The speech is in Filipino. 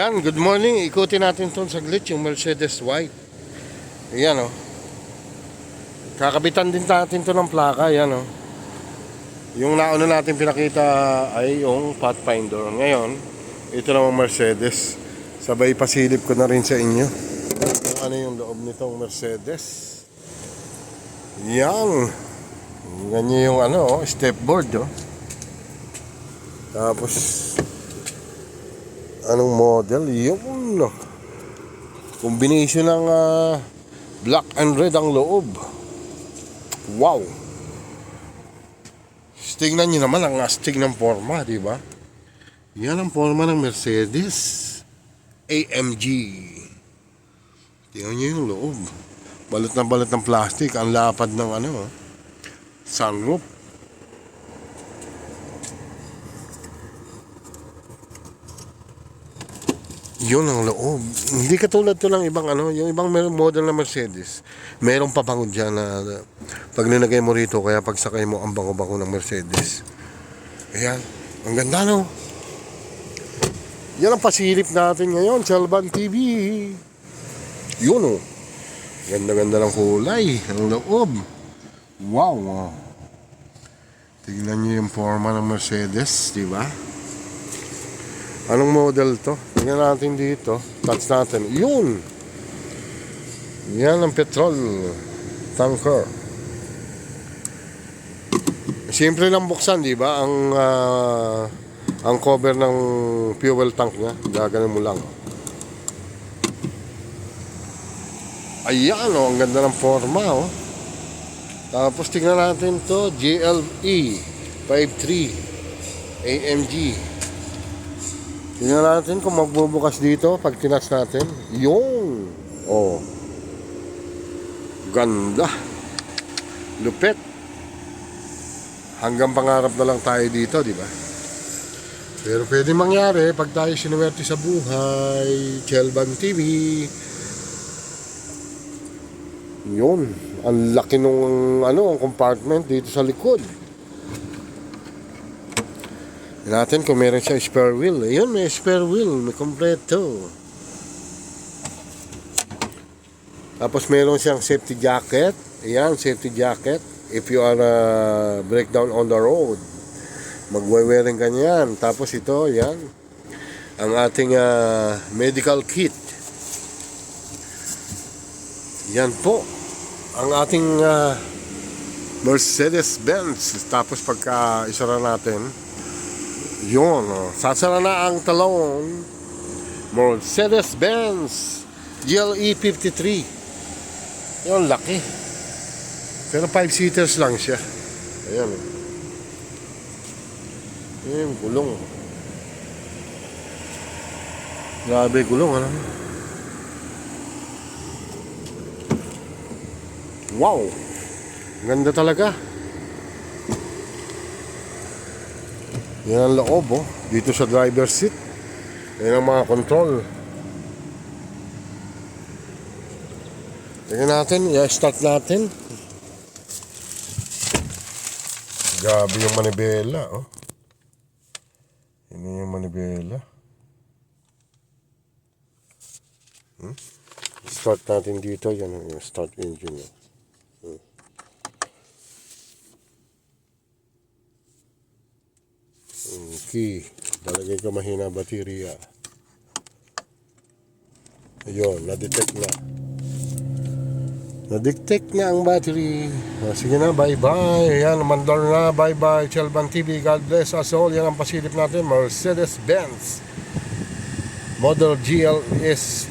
Ayan, good morning. Ikutin natin itong saglit, yung Mercedes White. Ayan, oh. Kakabitan din natin ito ng plaka. Ayan, oh. Yung nauna natin pinakita ay yung Pathfinder. Ngayon, ito namang Mercedes. Sabay pasilip ko na rin sa inyo kung ano yung loob nitong Mercedes. Yan. Ganyan yung ano, stepboard, oh. Tapos anong model? Yun. Combination ng black and red ang loob. Wow. Tingnan nyo naman ang astig ng forma, di ba? Yan ang forma ng Mercedes AMG. Tingnan nyo yung loob. Balot ng plastic. Ang lapad ng ano, sunroof. Yun ang loob. Hindi katulad to ng ibang ano, yung ibang model na Mercedes. Merong pabango dyan na pag nilagay mo rito, kaya pag sakay mo, ang bango-bango ng Mercedes. Ayan. Ang ganda, no? Yan ang pasilip natin ngayon, Chalban TV. Yun, oh. Ganda-ganda ng kulay. Ang loob. Wow. Tignan nyo yung forma ng Mercedes, di ba? Anong model to? Tingnan natin dito. Touch natin. Yun! Yan ang petrol tanker. Siyempre lang buksan, di ba? Ang cover ng fuel tank niya. Gaganon mo lang. Ayan, oh. Ang ganda ng forma, oh. Tapos tingnan natin to. GLE 53 AMG. Tingnan natin kung magbubukas dito pag tinas natin. Yung! Oh. Ganda. Lupit. Hanggang pangarap na lang tayo dito, di ba? Pero pwede mangyari pag tayo sinuwerte sa buhay. Chalban TV. Yun. Ang laki nung ang compartment dito sa likod. Natin kung meron siya spare wheel. Ayun, may spare wheel, may kompleto. Tapos meron siyang safety jacket. Ayan, safety jacket. If you are breakdown on the road, magwe-wearing ka niyan. Tapos ito, ayan, ang ating medical kit. Yan po ang ating Mercedes-Benz. Tapos pagka isara natin, yun, sasara na ang talon. Mercedes-Benz GLE 53. Yun, laki. Pero 5-seaters lang siya. Ayan. Ayan, gulong. Grabe, gulong, ano? Wow! Ganda talaga. Yan ang loob, oh. Dito sa driver's seat. Yan ang mga control. Tingnan natin, i-start natin. Grabe yung manibela, oh. Yan yung manibela. Start natin dito, yan yung start engine. Okay, talagay ka mahina baterya. Ayun, na-detect na. Na-detect na ang battery. Sige na, bye-bye. Ayan, mandar na, bye-bye. Chalban TV, God bless us all. Yan ang pasilip natin, Mercedes-Benz Model GLS